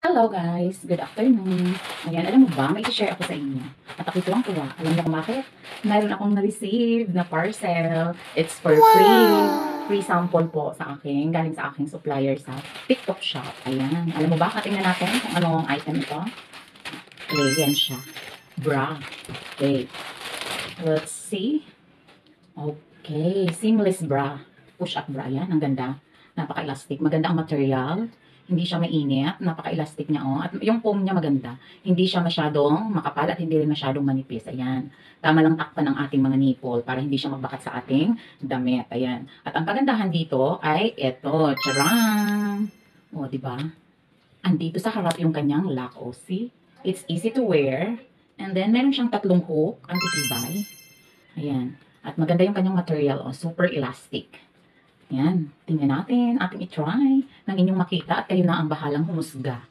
Hello guys, good afternoon. Ayan, alam mo ba, may i-share ako sa inyo. At ako tuwang-tuwa. Alam niyo kung bakit? Mayroon akong na-receive na parcel. It's for free. Free sample po sa akin. Galing sa aking supplier sa TikTok shop. Ayan. Alam mo ba, katingnan natin kung anong item ito. Okay, yan siya. Bra. Okay. Let's see. Okay, seamless bra. Push-up bra yan. Ang ganda. Napaka-elastic. Maganda ang material. Hindi siya mainit, napaka-elastic niya oh. At yung foam niya maganda. Hindi siya masyadong makapal at hindi rin masyadong manipis. Ayan. Tama lang takpan ng ating mga nipple para hindi siya magbakat sa ating damit. Ayan. At ang kagandahan dito ay ito. Tcharam! O, di ba? Andito sa harap yung kanyang lock. O, see? It's easy to wear. And then, meron siyang tatlong hook. Anti-tibay. Ayan. At maganda yung kanyang material. O, super elastic. Yan, tingnan natin, ating i-try ng inyong makita at kayo na ang bahalang humusga.